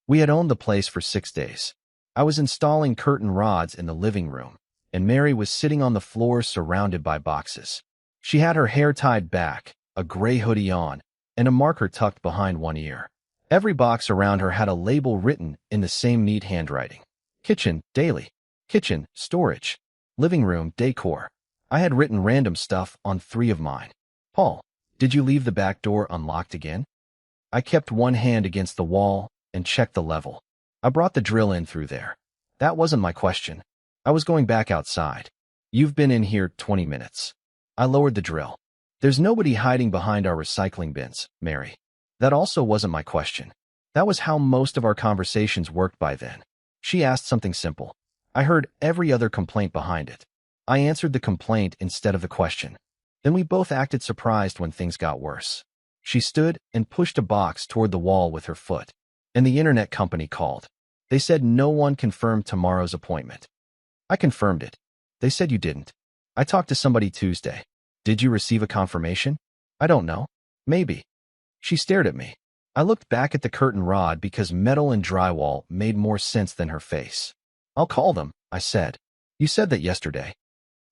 We had owned the place for 6 days. I was installing curtain rods in the living room, and Mary was sitting on the floor surrounded by boxes. She had her hair tied back, a gray hoodie on, and a marker tucked behind one ear. Every box around her had a label written in the same neat handwriting. Kitchen, daily. Kitchen, storage. Living room, decor. I had written random stuff on 3 of mine. Paul, did you leave the back door unlocked again? I kept one hand against the wall and checked the level. I brought the drill in through there. That wasn't my question. I was going back outside. You've been in here 20 minutes. I lowered the drill. There's nobody hiding behind our recycling bins, Mary. That also wasn't my question. That was how most of our conversations worked by then. She asked something simple. I heard every other complaint behind it. I answered the complaint instead of the question. Then we both acted surprised when things got worse. She stood and pushed a box toward the wall with her foot, and the internet company called. They said no one confirmed tomorrow's appointment. I confirmed it. They said you didn't. I talked to somebody Tuesday. Did you receive a confirmation? I don't know. Maybe. She stared at me. I looked back at the curtain rod because metal and drywall made more sense than her face. I'll call them, I said. You said that yesterday.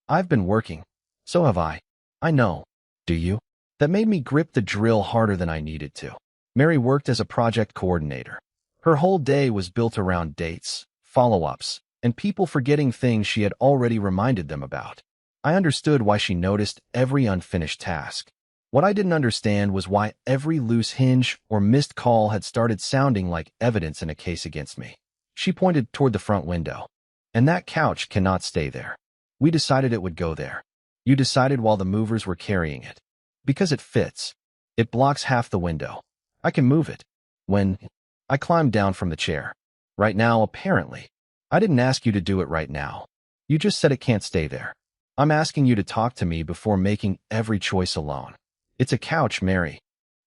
I've been working. So have I. I know. Do you? That made me grip the drill harder than I needed to. Mary worked as a project coordinator. Her whole day was built around dates, follow-ups, and people forgetting things she had already reminded them about. I understood why she noticed every unfinished task. What I didn't understand was why every loose hinge or missed call had started sounding like evidence in a case against me. She pointed toward the front window. And that couch cannot stay there. We decided it would go there. You decided while the movers were carrying it. Because it fits. It blocks half the window. I can move it. When I climbed down from the chair. Right now, apparently. I didn't ask you to do it right now. You just said it can't stay there. I'm asking you to talk to me before making every choice alone. It's a couch, Mary.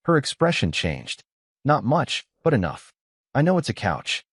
Her expression changed. Not much, but enough. I know it's a couch.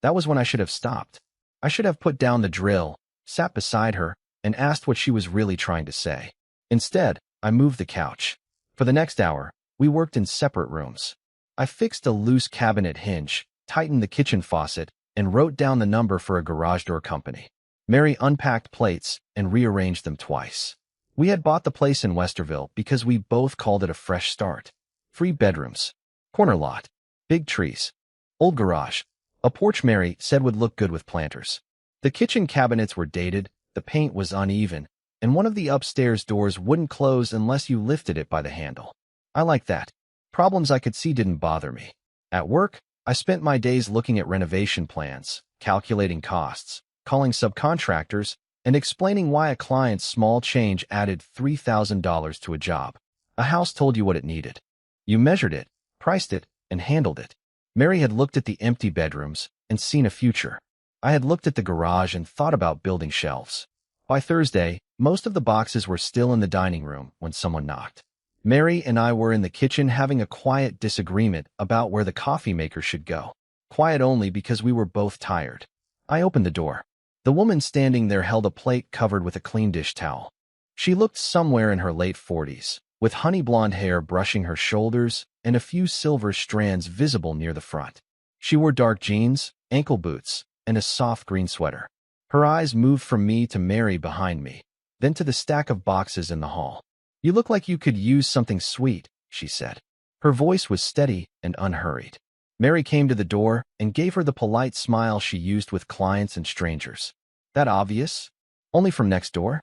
That was when I should have stopped. I should have put down the drill, sat beside her, and asked what she was really trying to say. Instead, I moved the couch. For the next hour, we worked in separate rooms. I fixed a loose cabinet hinge, tightened the kitchen faucet, and wrote down the number for a garage door company. Mary unpacked plates and rearranged them twice. We had bought the place in Westerville because we both called it a fresh start. 3 bedrooms, corner lot, big trees, old garage, a porch Mary said would look good with planters. The kitchen cabinets were dated, the paint was uneven, and one of the upstairs doors wouldn't close unless you lifted it by the handle. I liked that. Problems I could see didn't bother me. At work, I spent my days looking at renovation plans, calculating costs, calling subcontractors, and explaining why a client's small change added $3,000 to a job. A house told you what it needed. You measured it, priced it, and handled it. Mary had looked at the empty bedrooms and seen a future. I had looked at the garage and thought about building shelves. By Thursday, most of the boxes were still in the dining room when someone knocked. Mary and I were in the kitchen having a quiet disagreement about where the coffee maker should go. Quiet only because we were both tired. I opened the door. The woman standing there held a plate covered with a clean dish towel. She looked somewhere in her late 40s, with honey blonde hair brushing her shoulders and a few silver strands visible near the front. She wore dark jeans, ankle boots, and a soft green sweater. Her eyes moved from me to Mary behind me, then to the stack of boxes in the hall. You look like you could use something sweet, she said. Her voice was steady and unhurried. Mary came to the door and gave her the polite smile she used with clients and strangers. That obvious? Only from next door?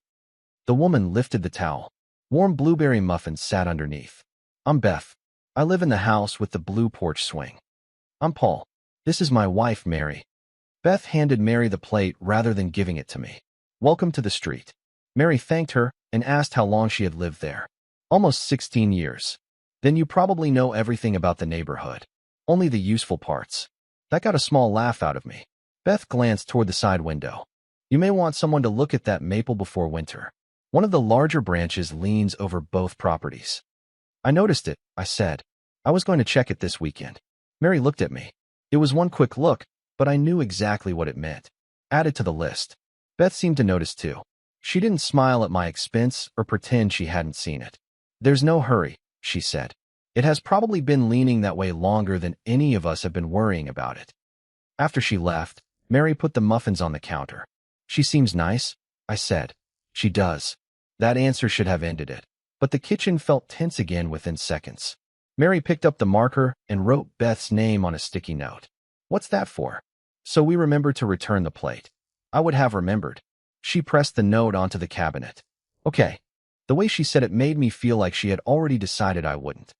The woman lifted the towel. Warm blueberry muffins sat underneath. I'm Beth. I live in the house with the blue porch swing. I'm Paul. This is my wife, Mary. Beth handed Mary the plate rather than giving it to me. Welcome to the street. Mary thanked her and asked how long she had lived there. Almost 16 years. Then you probably know everything about the neighborhood. Only the useful parts. That got a small laugh out of me. Beth glanced toward the side window. You may want someone to look at that maple before winter. One of the larger branches leans over both properties. I noticed it, I said. I was going to check it this weekend. Mary looked at me. It was one quick look, but I knew exactly what it meant. Add it to the list. Beth seemed to notice too. She didn't smile at my expense or pretend she hadn't seen it. There's no hurry, she said. It has probably been leaning that way longer than any of us have been worrying about it. After she left, Mary put the muffins on the counter. She seems nice, I said. She does. That answer should have ended it. But the kitchen felt tense again within seconds. Mary picked up the marker and wrote Beth's name on a sticky note. What's that for? So we remember to return the plate. I would have remembered. She pressed the note onto the cabinet. Okay. The way she said it made me feel like she had already decided I wouldn't.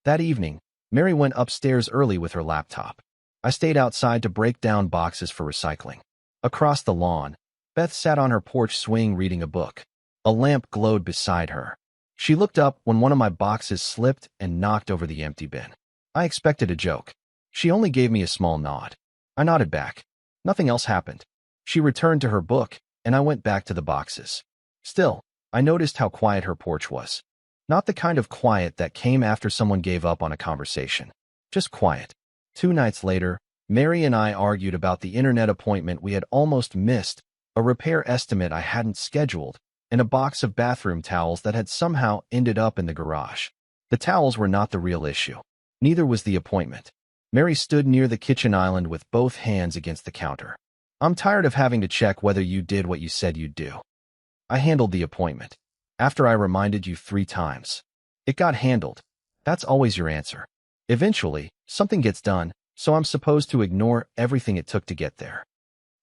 That evening, Mary went upstairs early with her laptop. I stayed outside to break down boxes for recycling. Across the lawn, Beth sat on her porch swing reading a book. A lamp glowed beside her. She looked up when one of my boxes slipped and knocked over the empty bin. I expected a joke. She only gave me a small nod. I nodded back. Nothing else happened. She returned to her book, and I went back to the boxes. Still, I noticed how quiet her porch was. Not the kind of quiet that came after someone gave up on a conversation. Just quiet. 2 nights later, Mary and I argued about the internet appointment we had almost missed, a repair estimate I hadn't scheduled, and a box of bathroom towels that had somehow ended up in the garage. The towels were not the real issue. Neither was the appointment. Mary stood near the kitchen island with both hands against the counter. I'm tired of having to check whether you did what you said you'd do. I handled the appointment. After I reminded you 3 times. It got handled. That's always your answer. Eventually, something gets done, so I'm supposed to ignore everything it took to get there.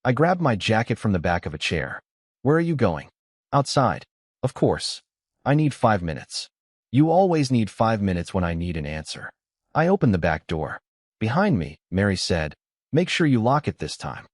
I grabbed my jacket from the back of a chair. Where are you going? Outside. Of course. I need 5 minutes. You always need 5 minutes when I need an answer. I opened the back door. Behind me, Mary said, make sure you lock it this time.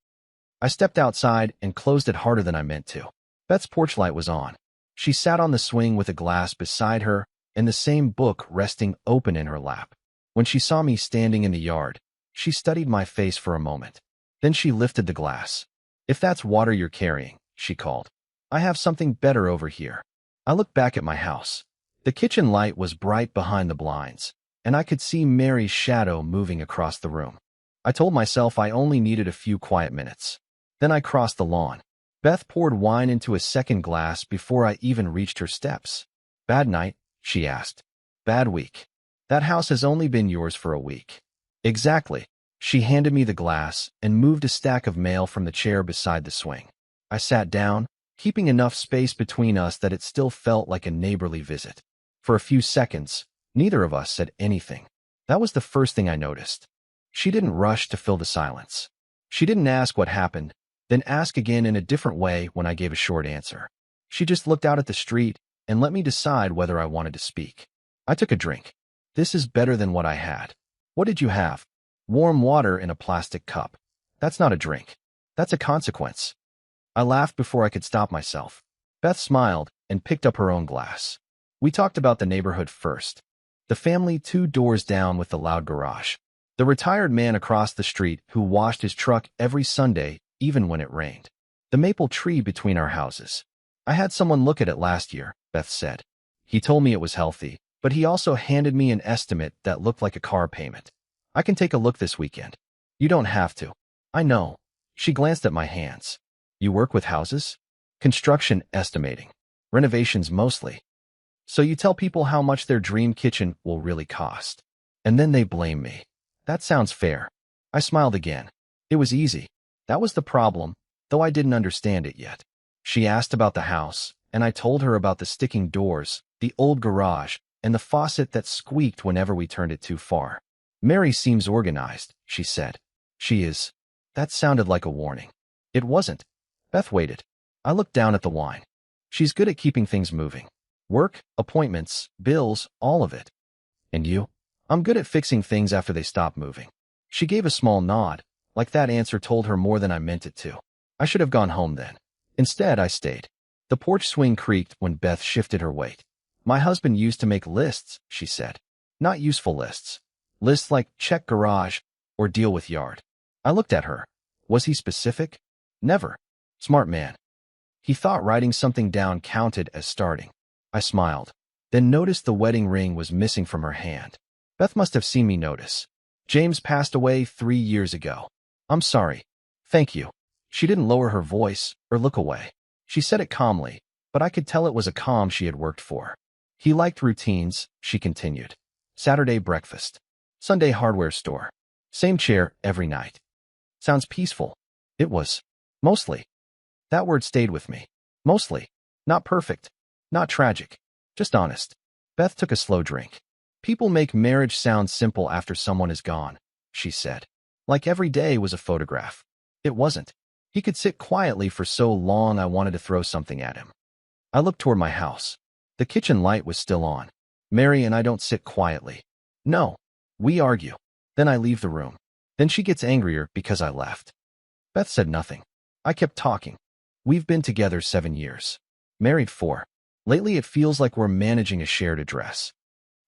I stepped outside and closed it harder than I meant to. Beth's porch light was on. She sat on the swing with a glass beside her and the same book resting open in her lap. When she saw me standing in the yard, she studied my face for a moment. Then she lifted the glass. If that's water you're carrying, she called. I have something better over here. I looked back at my house. The kitchen light was bright behind the blinds, and I could see Mary's shadow moving across the room. I told myself I only needed a few quiet minutes. Then I crossed the lawn. Beth poured wine into a second glass before I even reached her steps. Bad night? She asked. Bad week. That house has only been yours for a week. Exactly. She handed me the glass and moved a stack of mail from the chair beside the swing. I sat down, keeping enough space between us that it still felt like a neighborly visit. For a few seconds, neither of us said anything. That was the first thing I noticed. She didn't rush to fill the silence. She didn't ask what happened, then ask again in a different way when I gave a short answer. She just looked out at the street and let me decide whether I wanted to speak. I took a drink. This is better than what I had. What did you have? Warm water in a plastic cup. That's not a drink. That's a consequence. I laughed before I could stop myself. Beth smiled and picked up her own glass. We talked about the neighborhood first. The family 2 doors down with the loud garage. The retired man across the street who washed his truck every Sunday, even when it rained. The maple tree between our houses. I had someone look at it last year, Beth said. He told me it was healthy, but he also handed me an estimate that looked like a car payment. I can take a look this weekend. You don't have to. I know. She glanced at my hands. You work with houses? Construction estimating. Renovations mostly. So you tell people how much their dream kitchen will really cost. And then they blame me. That sounds fair. I smiled again. It was easy. That was the problem, though I didn't understand it yet. She asked about the house, and I told her about the sticking doors, the old garage, and the faucet that squeaked whenever we turned it too far. Mary seems organized, she said. She is. That sounded like a warning. It wasn't. Beth waited. I looked down at the wine. She's good at keeping things moving. Work, appointments, bills, all of it. And you? I'm good at fixing things after they stop moving. She gave a small nod, like that answer told her more than I meant it to. I should have gone home then. Instead, I stayed. The porch swing creaked when Beth shifted her weight. My husband used to make lists, she said. Not useful lists. Lists like check garage or deal with yard. I looked at her. Was he specific? Never. Smart man. He thought writing something down counted as starting. I smiled, then noticed the wedding ring was missing from her hand. Beth must have seen me notice. James passed away 3 years ago. I'm sorry. Thank you. She didn't lower her voice or look away. She said it calmly, but I could tell it was a calm she had worked for. He liked routines, she continued. Saturday breakfast. Sunday hardware store. Same chair every night. Sounds peaceful. It was. Mostly. That word stayed with me. Mostly. Not perfect. Not tragic. Just honest. Beth took a slow drink. People make marriage sound simple after someone is gone, she said. Like every day was a photograph. It wasn't. He could sit quietly for so long I wanted to throw something at him. I looked toward my house. The kitchen light was still on. Mary and I don't sit quietly. No. We argue. Then I leave the room. Then she gets angrier because I left. Beth said nothing. I kept talking. We've been together 7 years. Married 4. Lately it feels like we're managing a shared address.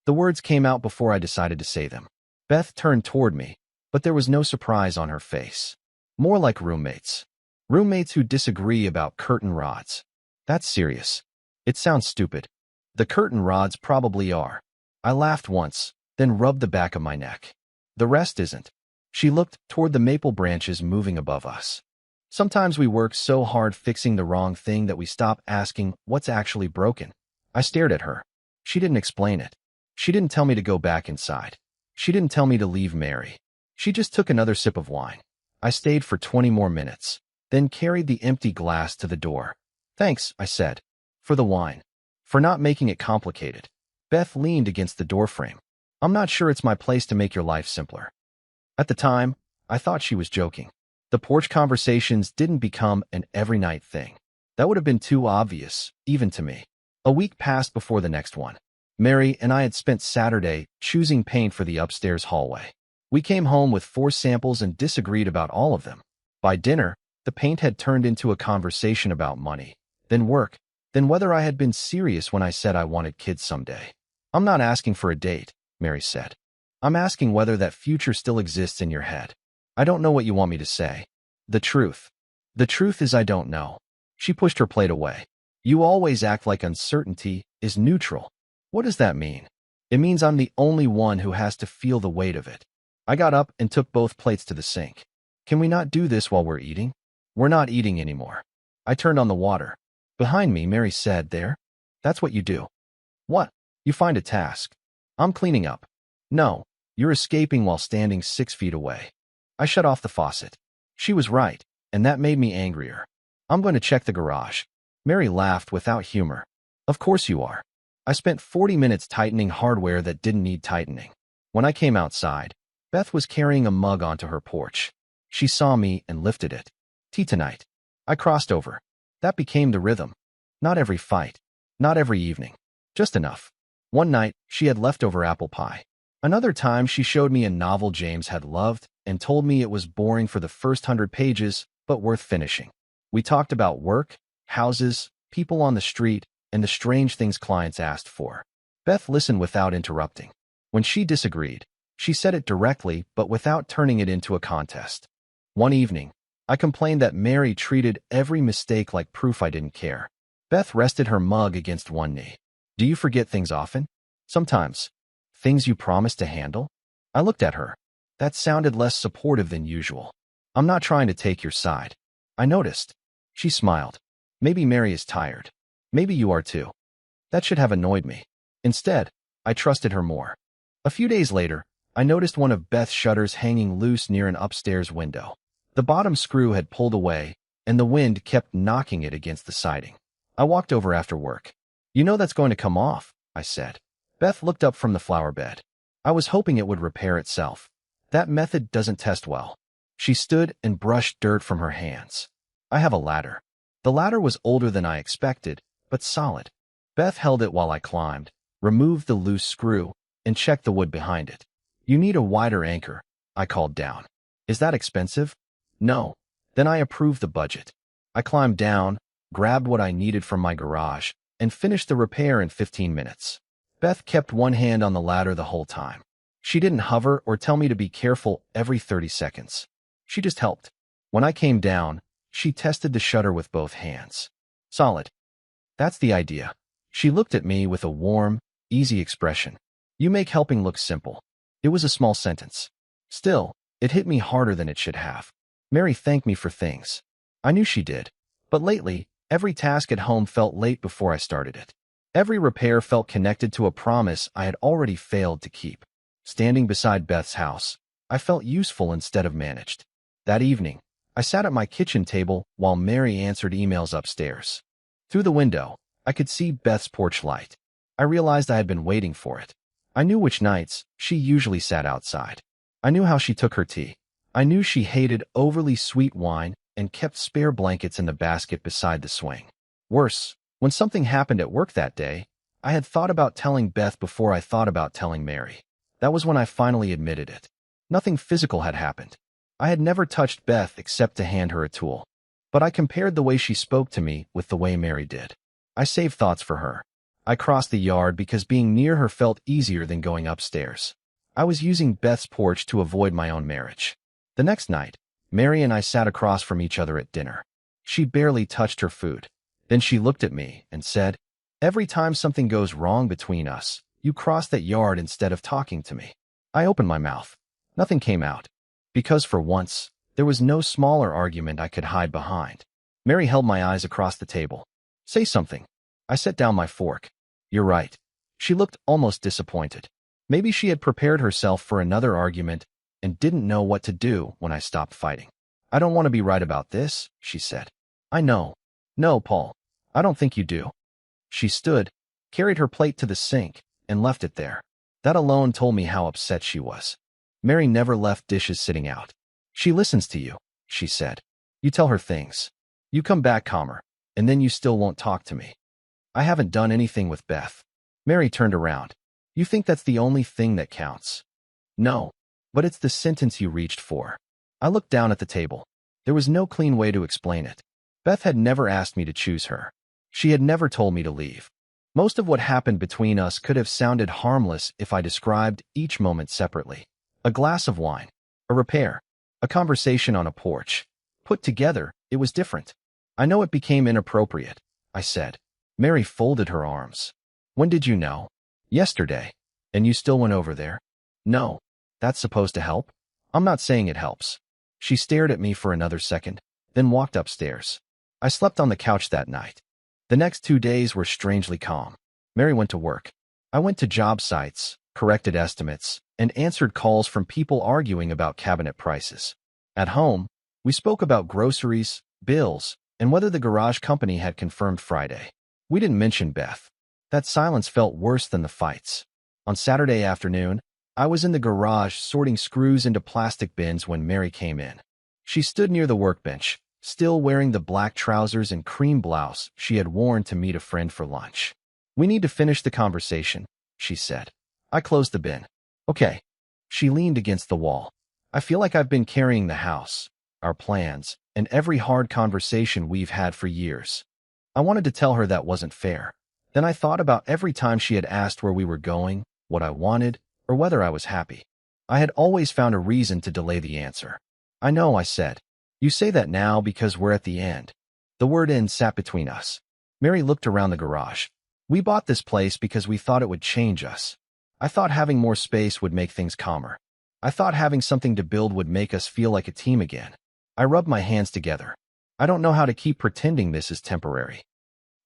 The words came out before I decided to say them. Beth turned toward me, but there was no surprise on her face. More like roommates. Roommates who disagree about curtain rods. That's serious. It sounds stupid. The curtain rods probably are. I laughed once, then rubbed the back of my neck. The rest isn't. She looked toward the maple branches moving above us. Sometimes we work so hard fixing the wrong thing that we stop asking what's actually broken. I stared at her. She didn't explain it. She didn't tell me to go back inside. She didn't tell me to leave Mary. She just took another sip of wine. I stayed for 20 more minutes, then carried the empty glass to the door. Thanks, I said. For the wine. For not making it complicated. Beth leaned against the doorframe. I'm not sure it's my place to make your life simpler. At the time, I thought she was joking. The porch conversations didn't become an every-night thing. That would have been too obvious, even to me. A week passed before the next one. Mary and I had spent Saturday choosing paint for the upstairs hallway. We came home with 4 samples and disagreed about all of them. By dinner, the paint had turned into a conversation about money, then work, then whether I had been serious when I said I wanted kids someday. I'm not asking for a date, Mary said. I'm asking whether that future still exists in your head. I don't know what you want me to say. The truth. The truth is I don't know. She pushed her plate away. You always act like uncertainty is neutral. What does that mean? It means I'm the only one who has to feel the weight of it. I got up and took both plates to the sink. Can we not do this while we're eating? We're not eating anymore. I turned on the water. Behind me, Mary said, there. That's what you do. What? You find a task. I'm cleaning up. No, you're escaping while standing 6 feet away. I shut off the faucet. She was right, and that made me angrier. I'm going to check the garage. Mary laughed without humor. Of course you are. I spent 40 minutes tightening hardware that didn't need tightening. When I came outside, Beth was carrying a mug onto her porch. She saw me and lifted it. Tea tonight. I crossed over. That became the rhythm. Not every fight. Not every evening. Just enough. One night, she had leftover apple pie. Another time, she showed me a novel James had loved and told me it was boring for the first 100 pages, but worth finishing. We talked about work, houses, people on the street, and the strange things clients asked for. Beth listened without interrupting. When she disagreed, she said it directly but without turning it into a contest. One evening, I complained that Mary treated every mistake like proof I didn't care. Beth rested her mug against one knee. Do you forget things often? Sometimes. Things you promised to handle? I looked at her. That sounded less supportive than usual. I'm not trying to take your side. I noticed. She smiled. Maybe Mary is tired. Maybe you are too. That should have annoyed me. Instead, I trusted her more. A few days later, I noticed one of Beth's shutters hanging loose near an upstairs window. The bottom screw had pulled away, and the wind kept knocking it against the siding. I walked over after work. You know that's going to come off, I said. Beth looked up from the flower bed. I was hoping it would repair itself. That method doesn't test well. She stood and brushed dirt from her hands. I have a ladder. The ladder was older than I expected, but solid. Beth held it while I climbed, removed the loose screw, and checked the wood behind it. You need a wider anchor, I called down. Is that expensive? No. Then I approved the budget. I climbed down, grabbed what I needed from my garage, and finished the repair in 15 minutes. Beth kept one hand on the ladder the whole time. She didn't hover or tell me to be careful every 30 seconds. She just helped. When I came down, she tested the shutter with both hands. Solid. That's the idea. She looked at me with a warm, easy expression. You make helping look simple. It was a small sentence. Still, it hit me harder than it should have. Mary thanked me for things. I knew she did. But lately, every task at home felt late before I started it. Every repair felt connected to a promise I had already failed to keep. Standing beside Beth's house, I felt useful instead of managed. That evening, I sat at my kitchen table while Mary answered emails upstairs. Through the window, I could see Beth's porch light. I realized I had been waiting for it. I knew which nights she usually sat outside. I knew how she took her tea. I knew she hated overly sweet wine and kept spare blankets in the basket beside the swing. Worse, when something happened at work that day, I had thought about telling Beth before I thought about telling Mary. That was when I finally admitted it. Nothing physical had happened. I had never touched Beth except to hand her a tool. But I compared the way she spoke to me with the way Mary did. I saved thoughts for her. I crossed the yard because being near her felt easier than going upstairs. I was using Beth's porch to avoid my own marriage. The next night, Mary and I sat across from each other at dinner. She barely touched her food. Then she looked at me and said, "Every time something goes wrong between us, you cross that yard instead of talking to me." I opened my mouth. Nothing came out. Because for once, there was no smaller argument I could hide behind. Mary held my eyes across the table. "Say something." I set down my fork. "You're right." She looked almost disappointed. Maybe she had prepared herself for another argument and didn't know what to do when I stopped fighting. "I don't want to be right about this," she said. "I know." "No, Paul. I don't think you do." She stood, carried her plate to the sink, and left it there. That alone told me how upset she was. Mary never left dishes sitting out. "She listens to you," she said. "You tell her things. You come back calmer, and then you still won't talk to me." "I haven't done anything with Beth." Mary turned around. "You think that's the only thing that counts?" "No, but it's the sentence you reached for." I looked down at the table. There was no clean way to explain it. Beth had never asked me to choose her. She had never told me to leave. Most of what happened between us could have sounded harmless if I described each moment separately. A glass of wine, a repair, a conversation on a porch. Put together, it was different. "I know it became inappropriate," I said. Mary folded her arms. "When did you know?" "Yesterday." "And you still went over there?" "No." "That's supposed to help?" "I'm not saying it helps." She stared at me for another second, then walked upstairs. I slept on the couch that night. The next 2 days were strangely calm. Mary went to work. I went to job sites, corrected estimates, and answered calls from people arguing about cabinet prices. At home, we spoke about groceries, bills, and whether the garage company had confirmed Friday. We didn't mention Beth. That silence felt worse than the fights. On Saturday afternoon, I was in the garage sorting screws into plastic bins when Mary came in. She stood near the workbench, still wearing the black trousers and cream blouse she had worn to meet a friend for lunch. "We need to finish the conversation," she said. I closed the bin. "Okay." She leaned against the wall. "I feel like I've been carrying the house, our plans, and every hard conversation we've had for years." I wanted to tell her that wasn't fair. Then I thought about every time she had asked where we were going, what I wanted, or whether I was happy. I had always found a reason to delay the answer. "I know," I said. "You say that now because we're at the end." The word "end" sat between us. Mary looked around the garage. "We bought this place because we thought it would change us. I thought having more space would make things calmer. I thought having something to build would make us feel like a team again." I rubbed my hands together. "I don't know how to keep pretending this is temporary."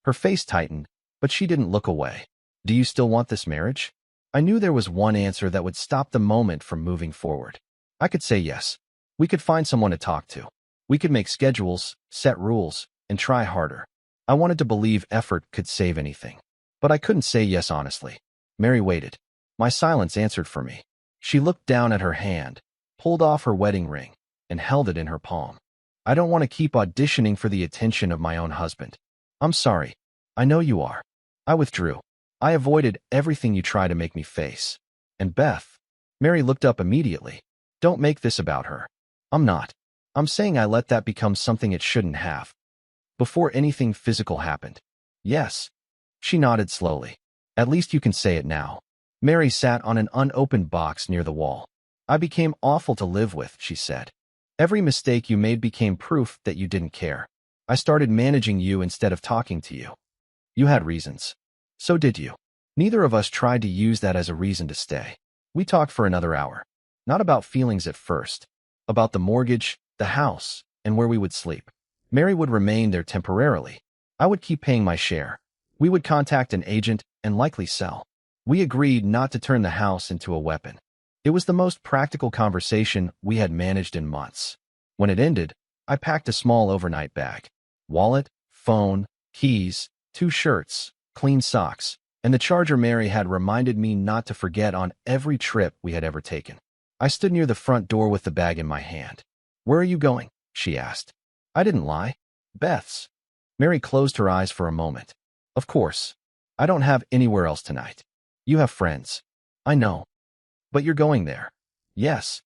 Her face tightened, but she didn't look away. "Do you still want this marriage?" I knew there was one answer that would stop the moment from moving forward. I could say yes. We could find someone to talk to. We could make schedules, set rules, and try harder. I wanted to believe effort could save anything. But I couldn't say yes honestly. Mary waited. My silence answered for me. She looked down at her hand, pulled off her wedding ring, and held it in her palm. "I don't want to keep auditioning for the attention of my own husband." "I'm sorry. I know you are." I withdrew. "I avoided everything you try to make me face." "And Beth?" Mary looked up immediately. "Don't make this about her." "I'm not. I'm saying I let that become something it shouldn't have." "Before anything physical happened." "Yes." She nodded slowly. "At least you can say it now." Mary sat on an unopened box near the wall. "I became awful to live with," she said. "Every mistake you made became proof that you didn't care. I started managing you instead of talking to you. You had reasons. So did you. Neither of us tried to use that as a reason to stay. We talked for another hour. Not about feelings at first. About the mortgage, the house, and where we would sleep. Mary would remain there temporarily. I would keep paying my share. We would contact an agent and likely sell. We agreed not to turn the house into a weapon. It was the most practical conversation we had managed in months. When it ended, I packed a small overnight bag. Wallet, phone, keys, 2 shirts, clean socks, and the charger Mary had reminded me not to forget on every trip we had ever taken. I stood near the front door with the bag in my hand. "Where are you going?" she asked. I didn't lie. "Beth's." Mary closed her eyes for a moment. "Of course. I don't have anywhere else tonight. You have friends." "I know. But you're going there." "Yes."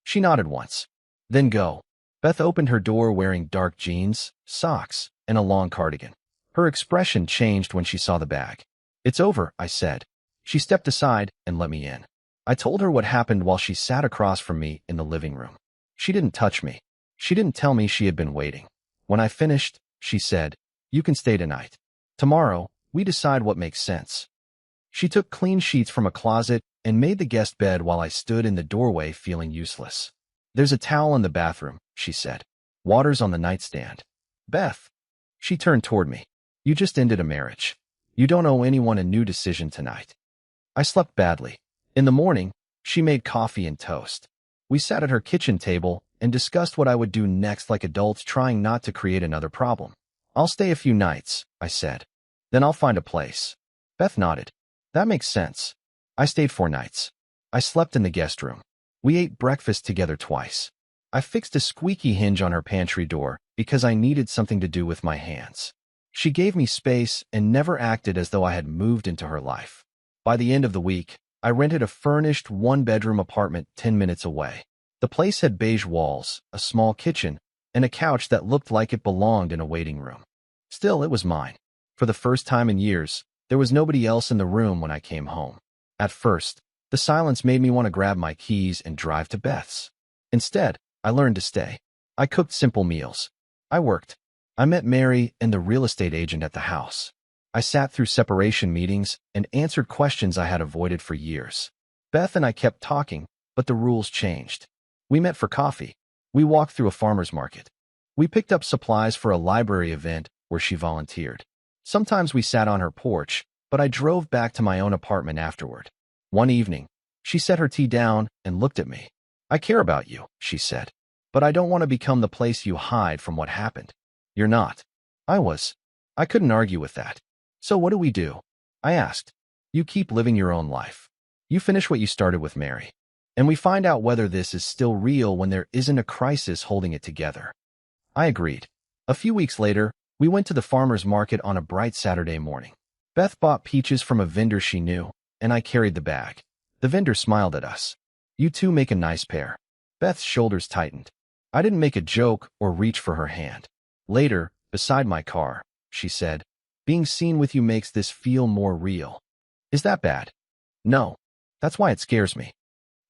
She nodded once. "Then go." Beth opened her door wearing dark jeans, socks, and a long cardigan. Her expression changed when she saw the bag. "It's over," I said. She stepped aside and let me in. I told her what happened while she sat across from me in the living room. She didn't touch me. She didn't tell me she had been waiting. When I finished, she said, "You can stay tonight. Tomorrow, we decide what makes sense." She took clean sheets from a closet and made the guest bed while I stood in the doorway feeling useless. "There's a towel in the bathroom," she said. "Water's on the nightstand." "Beth." She turned toward me. "You just ended a marriage. You don't owe anyone a new decision tonight." I slept badly. In the morning, she made coffee and toast. We sat at her kitchen table and discussed what I would do next like adults trying not to create another problem. "I'll stay a few nights," I said. "Then I'll find a place." Beth nodded. "That makes sense." I stayed 4 nights. I slept in the guest room. We ate breakfast together twice. I fixed a squeaky hinge on her pantry door because I needed something to do with my hands. She gave me space and never acted as though I had moved into her life. By the end of the week, I rented a furnished 1-bedroom apartment 10 minutes away. The place had beige walls, a small kitchen, and a couch that looked like it belonged in a waiting room. Still, it was mine. For the first time in years, there was nobody else in the room when I came home. At first, the silence made me want to grab my keys and drive to Beth's. Instead, I learned to stay. I cooked simple meals. I worked. I met Mary and the real estate agent at the house. I sat through separation meetings and answered questions I had avoided for years. Beth and I kept talking, but the rules changed. We met for coffee. We walked through a farmer's market. We picked up supplies for a library event where she volunteered. Sometimes we sat on her porch, but I drove back to my own apartment afterward. One evening, she set her tea down and looked at me. "I care about you," she said, "but I don't want to become the place you hide from what happened." "You're not." I was. I couldn't argue with that. "So what do we do?" I asked. "You keep living your own life. You finish what you started with Mary. And we find out whether this is still real when there isn't a crisis holding it together." I agreed. A few weeks later, we went to the farmer's market on a bright Saturday morning. Beth bought peaches from a vendor she knew, and I carried the bag. The vendor smiled at us. "You two make a nice pair." Beth's shoulders tightened. I didn't make a joke or reach for her hand. Later, beside my car, she said, "Being seen with you makes this feel more real." Is that bad? No. That's why it scares me.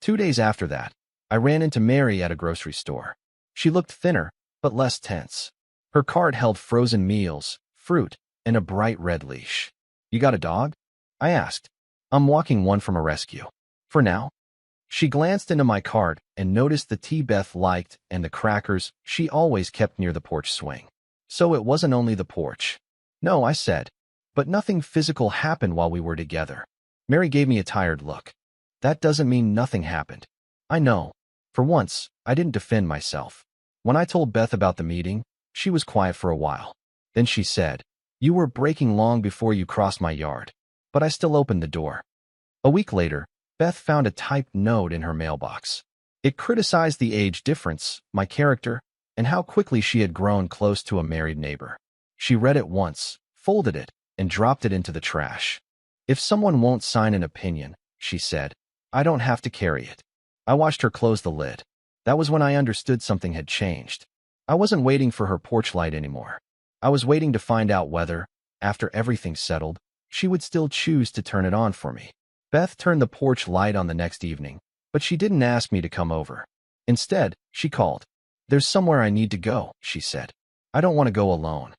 2 days after that, I ran into Mary at a grocery store. She looked thinner, but less tense. Her cart held frozen meals, fruit, and a bright red leash. "You got a dog?" I asked. "I'm walking one from a rescue. For now." She glanced into my cart and noticed the tea Beth liked and the crackers she always kept near the porch swing. So it wasn't only the porch. "No," I said. "But nothing physical happened while we were together." Mary gave me a tired look. "That doesn't mean nothing happened." I know. For once, I didn't defend myself. When I told Beth about the meeting, she was quiet for a while. Then she said, "You were breaking long before you crossed my yard." But I still opened the door. A week later, Beth found a typed note in her mailbox. It criticized the age difference, my character, and how quickly she had grown close to a married neighbor. She read it once, folded it, and dropped it into the trash. "If someone won't sign an opinion," she said, "I don't have to carry it." I watched her close the lid. That was when I understood something had changed. I wasn't waiting for her porch light anymore. I was waiting to find out whether, after everything settled, she would still choose to turn it on for me. Beth turned the porch light on the next evening, but she didn't ask me to come over. Instead, she called. "There's somewhere I need to go," she said. "I don't want to go alone."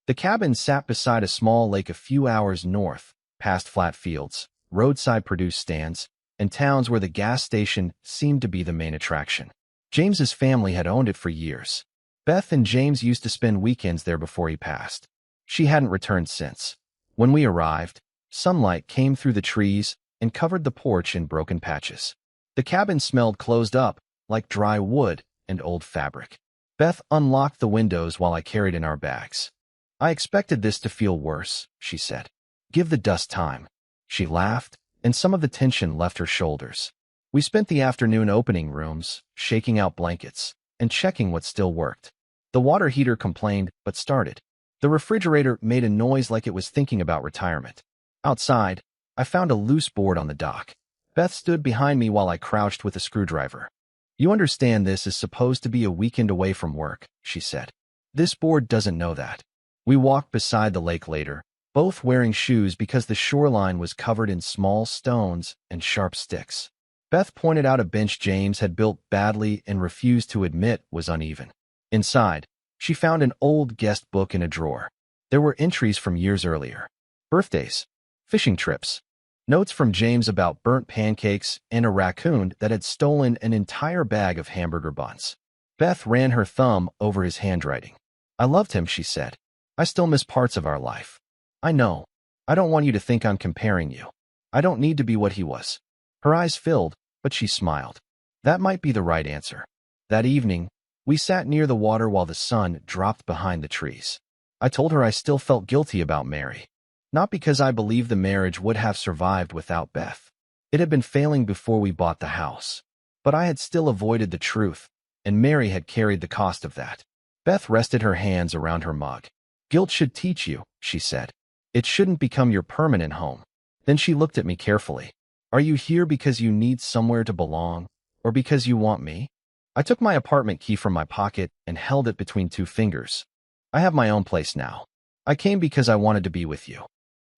The cabin sat beside a small lake a few hours north, past flat fields, roadside produce stands, and towns where the gas station seemed to be the main attraction. James's family had owned it for years. Beth and James used to spend weekends there before he passed. She hadn't returned since. When we arrived, sunlight came through the trees and covered the porch in broken patches. The cabin smelled closed up, like dry wood and old fabric. Beth unlocked the windows while I carried in our bags. I expected this to feel worse, she said. Give the dust time. She laughed, and some of the tension left her shoulders. We spent the afternoon opening rooms, shaking out blankets, and checking what still worked. The water heater complained, but started. The refrigerator made a noise like it was thinking about retirement. Outside, I found a loose board on the dock. Beth stood behind me while I crouched with a screwdriver. You understand this is supposed to be a weekend away from work, she said. This board doesn't know that. We walked beside the lake later, both wearing shoes because the shoreline was covered in small stones and sharp sticks. Beth pointed out a bench James had built badly and refused to admit was uneven. Inside, she found an old guest book in a drawer. There were entries from years earlier. Birthdays, fishing trips, notes from James about burnt pancakes and a raccoon that had stolen an entire bag of hamburger buns. Beth ran her thumb over his handwriting. I loved him, she said. I still miss parts of our life. I know. I don't want you to think I'm comparing you. I don't need to be what he was. Her eyes filled, but she smiled. That might be the right answer. That evening, we sat near the water while the sun dropped behind the trees. I told her I still felt guilty about Mary. Not because I believed the marriage would have survived without Beth. It had been failing before we bought the house. But I had still avoided the truth, and Mary had carried the cost of that. Beth rested her hands around her mug. Guilt should teach you, she said. It shouldn't become your permanent home. Then she looked at me carefully. Are you here because you need somewhere to belong, or because you want me? I took my apartment key from my pocket and held it between two fingers. I have my own place now. I came because I wanted to be with you.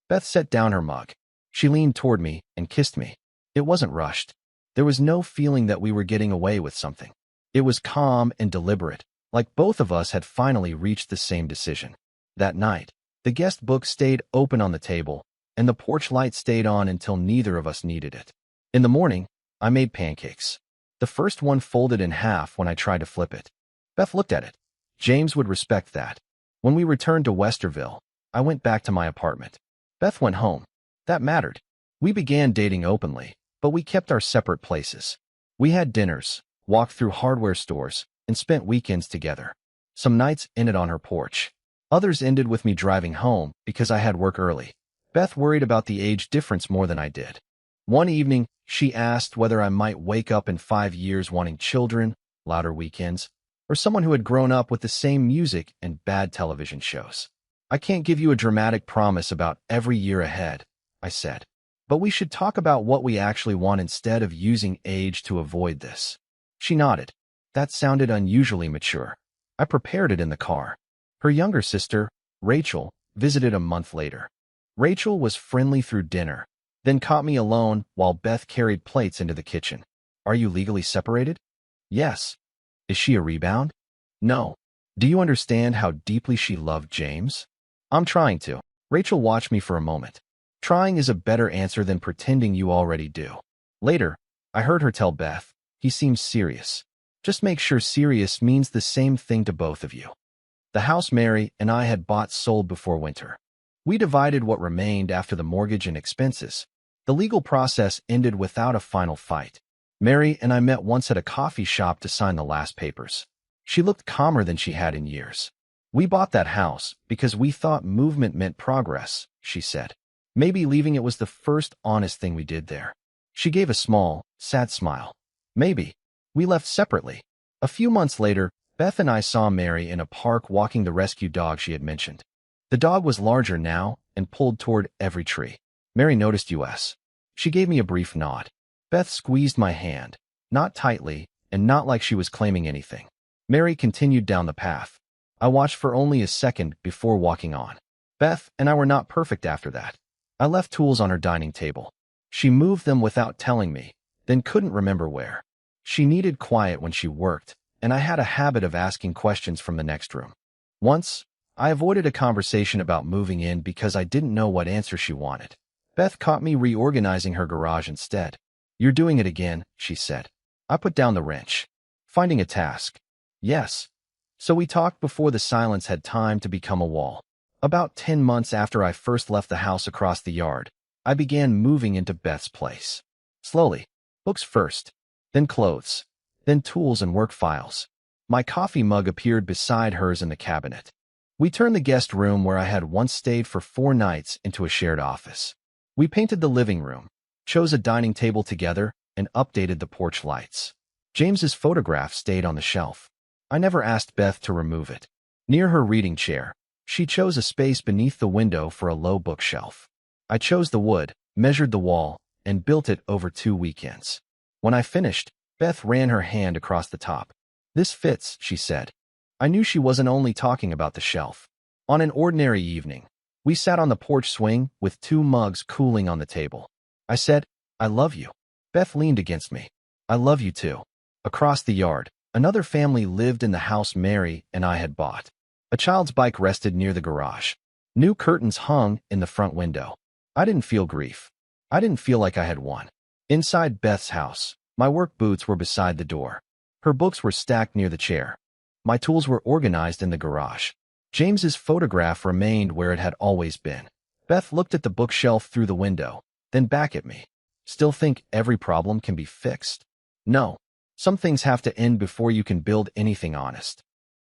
Beth set down her mug. She leaned toward me and kissed me. It wasn't rushed. There was no feeling that we were getting away with something. It was calm and deliberate, like both of us had finally reached the same decision. That night, the guest book stayed open on the table, and the porch light stayed on until neither of us needed it. In the morning, I made pancakes. The first one folded in half when I tried to flip it. Beth looked at it. James would respect that. When we returned to Westerville, I went back to my apartment. Beth went home. That mattered. We began dating openly, but we kept our separate places. We had dinners, walked through hardware stores, and spent weekends together. Some nights ended on her porch. Others ended with me driving home because I had work early. Beth worried about the age difference more than I did. One evening, she asked whether I might wake up in 5 years wanting children, louder weekends, or someone who had grown up with the same music and bad television shows. I can't give you a dramatic promise about every year ahead, I said. But we should talk about what we actually want instead of using age to avoid this. She nodded. That sounded unusually mature. I prepared it in the car. Her younger sister, Rachel, visited a month later. Rachel was friendly through dinner, then caught me alone while Beth carried plates into the kitchen. Are you legally separated? Yes. Is she a rebound? No. Do you understand how deeply she loved James? I'm trying to. Rachel watched me for a moment. Trying is a better answer than pretending you already do. Later, I heard her tell Beth, he seems serious. Just make sure serious means the same thing to both of you. The house Mary and I had bought sold before winter. We divided what remained after the mortgage and expenses. The legal process ended without a final fight. Mary and I met once at a coffee shop to sign the last papers. She looked calmer than she had in years. We bought that house because we thought movement meant progress, she said. Maybe leaving it was the first honest thing we did there. She gave a small, sad smile. Maybe. We left separately. A few months later, Beth and I saw Mary in a park walking the rescue dog she had mentioned. The dog was larger now and pulled toward every tree. Mary noticed us. She gave me a brief nod. Beth squeezed my hand, not tightly and not like she was claiming anything. Mary continued down the path. I watched for only a second before walking on. Beth and I were not perfect after that. I left tools on her dining table. She moved them without telling me, then couldn't remember where. She needed quiet when she worked, and I had a habit of asking questions from the next room. Once, I avoided a conversation about moving in because I didn't know what answer she wanted. Beth caught me reorganizing her garage instead. You're doing it again, she said. I put down the wrench. Finding a task. Yes. So we talked before the silence had time to become a wall. About 10 months after I first left the house across the yard, I began moving into Beth's place. Slowly. Books first. Then clothes. Then tools and work files. My coffee mug appeared beside hers in the cabinet. We turned the guest room where I had once stayed for 4 nights into a shared office. We painted the living room, chose a dining table together, and updated the porch lights. James's photograph stayed on the shelf. I never asked Beth to remove it. Near her reading chair, she chose a space beneath the window for a low bookshelf. I chose the wood, measured the wall, and built it over 2 weekends. When I finished, Beth ran her hand across the top. "This fits," she said. I knew she wasn't only talking about the shelf. On an ordinary evening, we sat on the porch swing with 2 mugs cooling on the table. I said, "I love you." Beth leaned against me. "I love you too." Across the yard, another family lived in the house Mary and I had bought. A child's bike rested near the garage. New curtains hung in the front window. I didn't feel grief. I didn't feel like I had won. Inside Beth's house, my work boots were beside the door. Her books were stacked near the chair. My tools were organized in the garage. James's photograph remained where it had always been. Beth looked at the bookshelf through the window, then back at me. "Still think every problem can be fixed?" "No. Some things have to end before you can build anything honest."